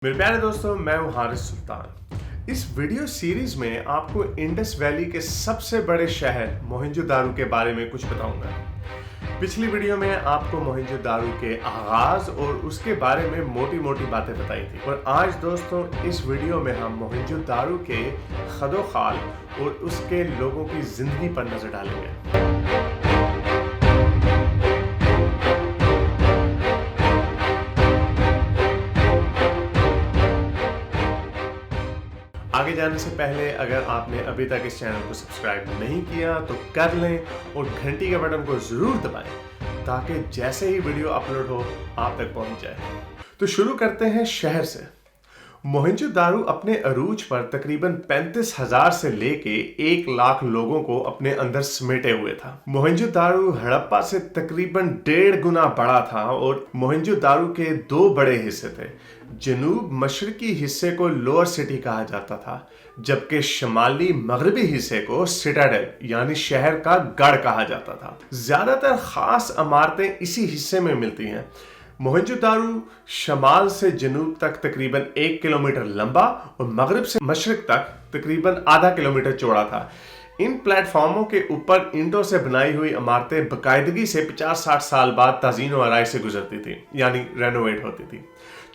मेरे प्यारे दोस्तों, मैं हूं हारिस सुल्तान। इस वीडियो सीरीज में आपको इंडस वैली के सबसे बड़े शहर मोहनजोदारो के बारे में कुछ बताऊंगा। पिछली वीडियो में आपको मोहनजोदारो के आगाज और उसके बारे में मोटी मोटी बातें बताई थी, और आज दोस्तों इस वीडियो में हम मोहनजोदारो के खदोखाल और उसके लोगों की जिंदगी पर नजर डालेंगे। आगे जाने से पहले अगर आपने अभी तक इस चैनल को सब्सक्राइब नहीं किया तो कर लें और घंटी के बटन को जरूर दबाएं ताकि जैसे ही वीडियो अपलोड हो आप तक पहुंच जाए। तो शुरू करते हैं शहर से। मोहनजोदारो अपने अरूज पर तकरीबन 35,000 से लेके 1 लाख लोगों को अपने अंदर समेटे हुए था। मोहनजोदारो हड़प्पा से तकरीबन 1.5 गुना बड़ा था और मोहनजोदारो के 2 बड़े हिस्से थे। जनूब मशरकी हिस्से को लोअर सिटी कहा जाता था, जबकि शुमाली मगरबी हिस्से को सिटाडेल यानी शहर का गढ़ कहा जाता था। ज्यादातर खास इमारतें इसी हिस्से में मिलती हैं। मोहनजोदारो शमाल से जनूब तक तकरीबन 1 किलोमीटर लंबा और मगरिब से मशरिक तक तकरीबन आधा किलोमीटर चौड़ा था। इन प्लेटफॉर्मों के ऊपर ईंटों से बनाई हुई इमारतें बाकायदगी से 50-60 साल बाद ताज़ीन व आराई से गुजरती थी, यानी रेनोवेट होती थी।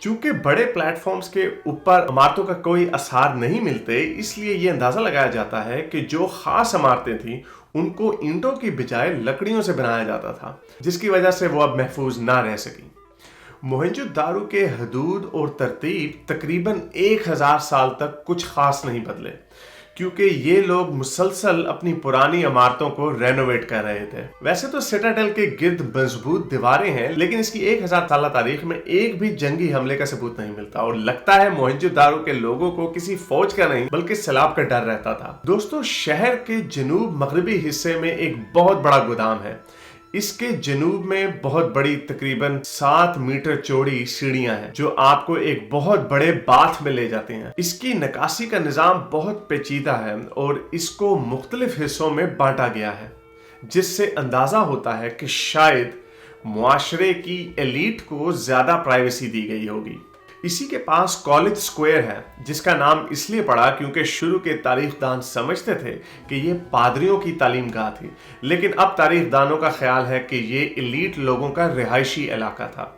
चूंकि बड़े प्लेटफॉर्म्स के ऊपर इमारतों का कोई असर नहीं मिलते, इसलिए ये अंदाजा लगाया जाता है कि जो खास इमारतें थीं उनको ईंटों की बजाय लकड़ियों से बनाया जाता था, जिसकी वजह से वो अब महफूज ना रह सकी। मोहनजोदारो के हदूद और तरतीब तकरीबन 1000 साल तक कुछ खास नहीं बदले, क्योंकि ये लोग मुसलसल अपनी पुरानी इमारतों को रेनोवेट कर रहे थे। वैसे तो सिटाडेल के गिर्द मजबूत दीवारें हैं, लेकिन इसकी 1000 साल तारीख में एक भी जंगी हमले का सबूत नहीं मिलता, और लगता है मोहनजोदारो के लोगों को किसी फौज का नहीं बल्कि सैलाब का डर रहता था। दोस्तों, शहर के जनूब मगरबी हिस्से में एक बहुत बड़ा गोदाम है। इसके जनूब में बहुत बड़ी तकरीबन 7 मीटर चौड़ी सीढ़ियां हैं जो आपको एक बहुत बड़े बाथ में ले जाती हैं। इसकी नकाशी का निज़ाम बहुत पेचीदा है और इसको मुख्तलिफ हिस्सों में बांटा गया है, जिससे अंदाजा होता है कि शायद मुआशरे की एलीट को ज्यादा प्राइवेसी दी गई होगी। इसी के पास कॉलेज स्क्वायर है, जिसका नाम इसलिए पड़ा क्योंकि शुरू के तारीखदान समझते थे कि ये पादरियों की तालीम गाह थी, लेकिन अब तारीखदानों का ख्याल है कि ये एलीट लोगों का रिहायशी इलाका था।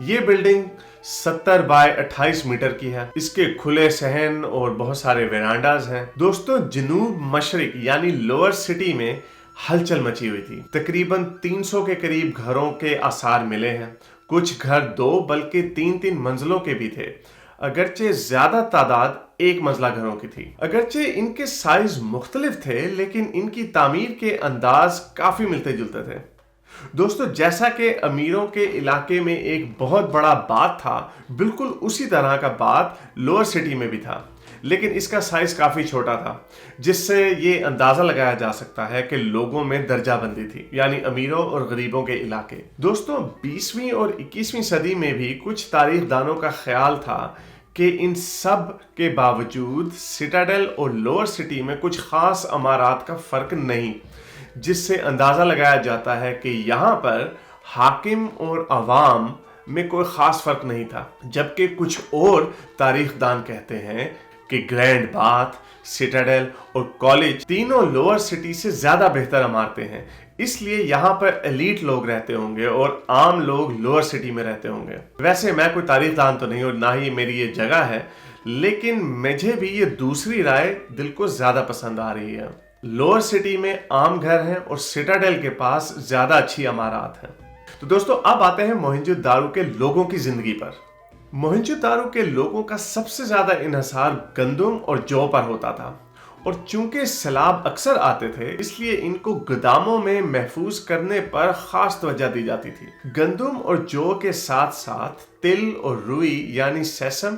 ये बिल्डिंग 70 बाय 28 मीटर की है। इसके खुले सहन और बहुत सारे वेरांडाज हैं। दोस्तों, जनूब मशरिक यानी लोअर सिटी में हलचल मची हुई थी। तकरीबन 300 के करीब घरों के आसार मिले हैं। कुछ घर 2 बल्कि 3-3 मंजिलों के भी थे, अगरचे ज्यादा तादाद 1 मंजिला घरों की थी। अगरचे इनके साइज मुख्तलिफ थे, लेकिन इनकी तामीर के अंदाज काफी मिलते जुलते थे। दोस्तों, जैसा कि अमीरों के इलाके में एक बहुत बड़ा बाथ था, बिल्कुल उसी तरह का बाथ लोअर सिटी में भी था, लेकिन इसका साइज काफी छोटा था, जिससे ये अंदाजा लगाया जा सकता है कि लोगों में दर्जाबंदी थी, यानी अमीरों और गरीबों के इलाके। दोस्तों, 20वीं और 21वीं सदी में भी कुछ तारीखदानों का ख्याल था कि इन सब के बावजूद सिटाडेल और लोअर सिटी में कुछ खास इमारत का फर्क नहीं, जिससे अंदाजा लगाया जाता है कि यहाँ पर हाकिम और अवाम में कोई खास फर्क नहीं था। जबकि कुछ और तारीखदान कहते हैं कि ग्रैंड बाथ, सिटाडेल और कॉलेज तीनों लोअर सिटी से ज्यादा बेहतर इमारतें हैं, इसलिए यहाँ पर एलीट लोग रहते होंगे और आम लोग लोअर सिटी में रहते होंगे। वैसे मैं कोई तारीखदान तो नहीं और ना ही मेरी ये जगह है, लेकिन मुझे भी ये दूसरी राय दिल को ज्यादा पसंद आ रही है। लोअर सिटी में आम घर हैं और सिटाडेल के पास ज्यादा अच्छी इमारत हैं। तो दोस्तों, अब आते हैं मोहनजोदारो के लोगों की जिंदगी पर। मोहनजोदारो के लोगों का सबसे ज्यादा इन्हसार गंदम और जौ पर होता था, और चूंकि सैलाब अक्सर आते थे, इसलिए इनको गोदामों में महफूज करने पर खास तवज्जो दी जाती थी। गंदम और जौ के साथ साथ तिल और रुई यानी सेसम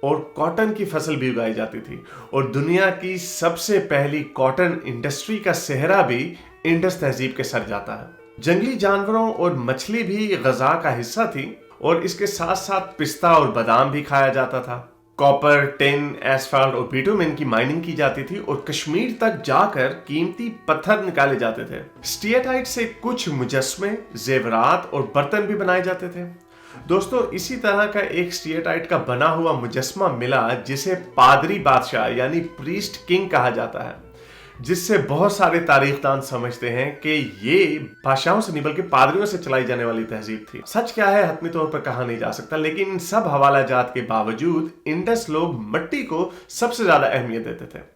और कॉटन की फसल भी उगाई जाती थी, और दुनिया की सबसे पहली कॉटन इंडस्ट्री का सेहरा भी इंडस तहजीब के सर जाता है। जंगली जानवरों और मछली भी गज़ा का हिस्सा थी, और इसके साथ साथ पिस्ता और बादाम भी खाया जाता था। कॉपर, टिन, एसफाल्ट और बिटुमेन की माइनिंग की जाती थी, और कश्मीर तक जाकर कीमती पत्थर निकाले जाते थे। स्टीएटाइट से कुछ मुजस्मे, जेवरात और बर्तन भी बनाए जाते थे। दोस्तों इसी तरह का एक स्टेलाइट का बना हुआ मुजस्समा मिला जिसे पादरी बादशाह यानी प्रीस्ट किंग कहा जाता है, जिससे बहुत सारे तारीखदान समझते हैं कि ये बादशाहों से नहीं बल्कि पादरियों से चलाई जाने वाली तहजीब थी। सच क्या है हतमी तौर पर कहा नहीं जा सकता, लेकिन इन सब हवालाजात के बावजूद इंडस लोग मिट्टी को सबसे ज्यादा अहमियत देते थे।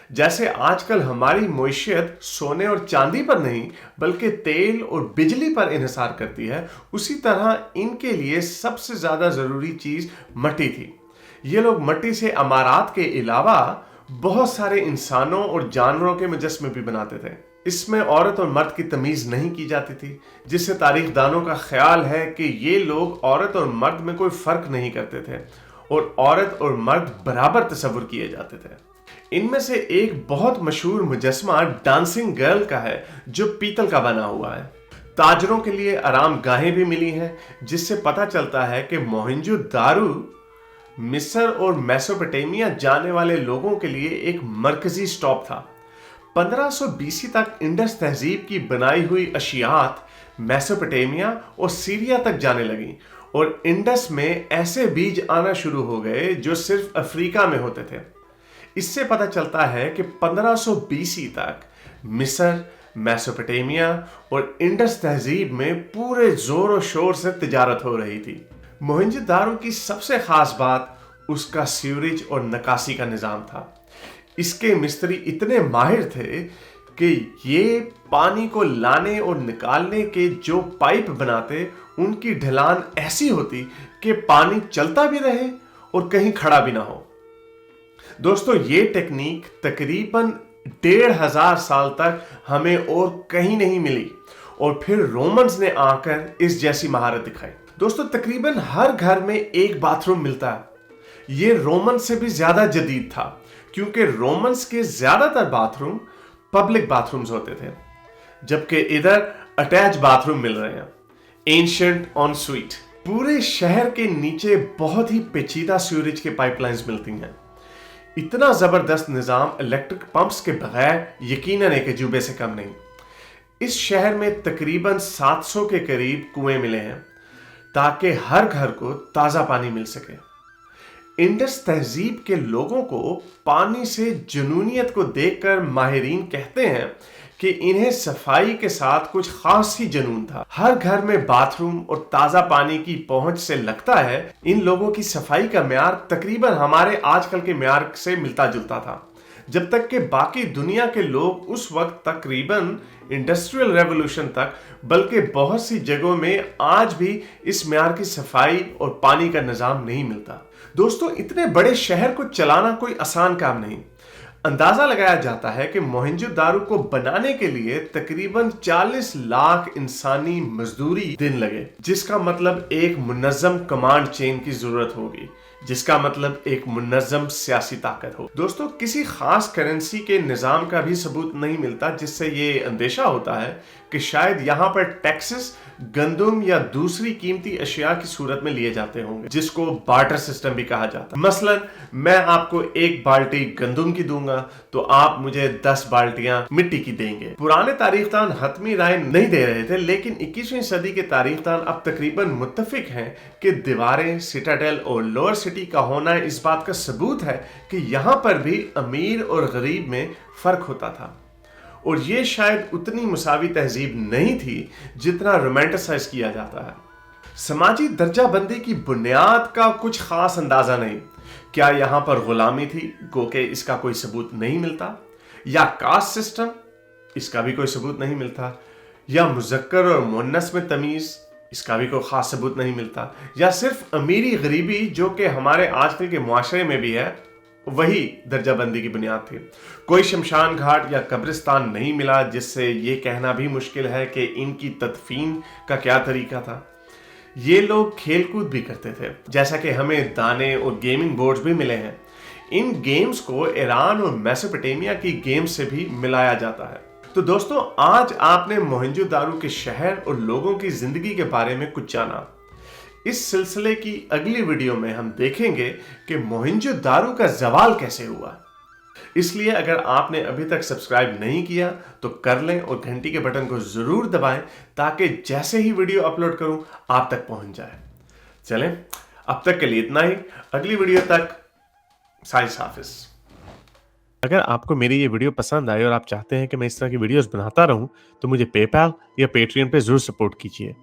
जैसे आजकल हमारी मईशत सोने और चांदी पर नहीं बल्कि तेल और बिजली पर इन्हिसार करती है, उसी तरह इनके लिए सबसे ज्यादा जरूरी चीज मिट्टी थी। ये लोग मिट्टी से अमारात के अलावा बहुत सारे इंसानों और जानवरों के मुजस्समे भी बनाते थे। इसमें औरत और मर्द की तमीज नहीं की जाती थी, जिससे तारीखदानों का ख्याल है कि ये लोग औरत और मर्द में कोई फर्क नहीं करते थे और औरत और मर्द बराबर तस्वुर किए जाते थे। इनमें से एक बहुत मशहूर मुजस्समा डांसिंग गर्ल का है जो पीतल का बना हुआ है। ताजरों के लिए आराम गाहें भी मिली हैं, जिससे पता चलता है कि मोहनजोदारो मिस्र और मेसोपोटामिया जाने वाले लोगों के लिए एक मरकजी स्टॉप था। 1500 बीसी तक इंडस तहजीब की बनाई हुई अशियात मेसोपोटामिया और सीरिया तक जाने लगी और इंडस में ऐसे बीज आना शुरू हो गए जो सिर्फ अफ्रीका में होते थे। इससे पता चलता है कि 1500 बीसी तक मिस्र, मेसोपोटामिया और इंडस तहजीब में पूरे जोर और शोर से तिजारत हो रही थी। मोहनजोदारो की सबसे खास बात उसका सीवरेज और नकासी का निज़ाम था। इसके मिस्त्री इतने माहिर थे कि ये पानी को लाने और निकालने के जो पाइप बनाते उनकी ढलान ऐसी होती कि पानी चलता भी रहे और कहीं खड़ा भी ना हो। दोस्तों ये टेक्निक तकरीबन 1500 साल तक हमें और कहीं नहीं मिली और फिर रोमन्स ने आकर इस जैसी महारत दिखाई। दोस्तों तकरीबन हर घर में एक बाथरूम मिलता है। ये रोमन से भी ज्यादा जदीद था क्योंकि रोमन्स के ज्यादातर बाथरूम पब्लिक बाथरूम्स होते थे, जबकि इधर अटैच बाथरूम मिल रहे हैं, एंशिएंट ऑन स्वीट। पूरे शहर के नीचे बहुत ही पेचीदा सीवरेज के पाइपलाइंस मिलती हैं। इतना जबरदस्त निजाम इलेक्ट्रिक पंप्स के बगैर यकीनन एक अजूबे से कम नहीं। इस शहर में तकरीबन 700 के करीब कुएं मिले हैं ताकि हर घर को ताजा पानी मिल सके। इंडस तहजीब के लोगों को पानी से जुनूनियत को देखकर माहिरीन कहते हैं कि इन्हें सफाई के साथ कुछ खास ही जुनून था। हर घर में बाथरूम और ताजा पानी की पहुंच से लगता है इन लोगों की सफाई का म्यार तकरीबन हमारे आजकल के म्यार से मिलता जुलता था, जब तक कि बाकी दुनिया के लोग उस वक्त तकरीबन इंडस्ट्रियल रेवोल्यूशन तक बल्कि बहुत सी जगहों में आज भी इस म्यार की सफाई और पानी का निजाम नहीं मिलता। दोस्तों इतने बड़े शहर को चलाना कोई आसान काम नहीं। अंदाजा लगाया जाता है कि मोहनजोदारो को बनाने के लिए तकरीबन 40 लाख इंसानी मजदूरी दिन लगे, जिसका मतलब एक मुनज़्ज़म कमांड चेन की जरूरत होगी, जिसका मतलब एक मुनज़्ज़म सियासी ताकत हो। दोस्तों किसी खास करेंसी के निजाम का भी सबूत नहीं मिलता, जिससे ये अंदेशा होता है कि शायद यहाँ पर टैक्सेस गंदुम या दूसरी कीमती अशिया की सूरत में लिए जाते होंगे, जिसको बार्टर सिस्टम भी कहा जाता है। मसलन मैं आपको 1 बाल्टी गंदुम की दूंगा तो आप मुझे 10 बाल्टियां मिट्टी की देंगे। पुराने तारीखदान हतमी राय नहीं दे रहे थे, लेकिन 21वीं सदी के तारीखदान अब तकरीबन मुत्तफिक हैं कि दीवारें, सिटाडेल और लोअर सिटी का होना इस बात का सबूत है कि यहाँ पर भी अमीर और गरीब में फर्क होता था और ये शायद उतनी मुसावी तहजीब नहीं थी जितना रोमांटिसाइज किया जाता है। समाजी दर्जाबंदी की बुनियाद का कुछ खास अंदाजा नहीं। क्या यहाँ पर गुलामी थी, गोके इसका कोई सबूत नहीं मिलता, या कास्ट सिस्टम, इसका भी कोई सबूत नहीं मिलता, या मुज़क्कर और मुन्नस में तमीज, इसका भी कोई खास सबूत नहीं मिलता, या सिर्फ अमीरी गरीबी जो कि हमारे आजकल के मुआशरे में भी है वही दर्जाबंदी की बुनियाद थी। कोई शमशान घाट या कब्रिस्तान नहीं मिला, जिससे ये कहना भी मुश्किल है कि इनकी तदफीन का क्या तरीका था। ये लोग खेलकूद भी करते थे, जैसा कि हमें दाने और गेमिंग बोर्ड्स भी मिले हैं। इन गेम्स को ईरान और मेसोपोटामिया की गेम्स से भी मिलाया जाता है। तो दोस्तों आज आपने मोहनजोदारो के शहर और लोगों की जिंदगी के बारे में कुछ जाना। इस सिलसिले की अगली वीडियो में हम देखेंगे कि मोहनजोदारो का ज़वाल कैसे हुआ। इसलिए अगर आपने अभी तक सब्सक्राइब नहीं किया तो कर लें और घंटी के बटन को जरूर दबाएं ताकि जैसे ही वीडियो अपलोड करूं आप तक पहुंच जाए। चलें, अब तक के लिए इतना ही। अगली वीडियो तक साइज हाफिज। अगर आपको मेरी ये वीडियो पसंद आई और आप चाहते हैं कि मैं इस तरह की वीडियोस बनाता रहूं, तो मुझे पेपैल या पेट्रियन पे जरूर सपोर्ट कीजिए।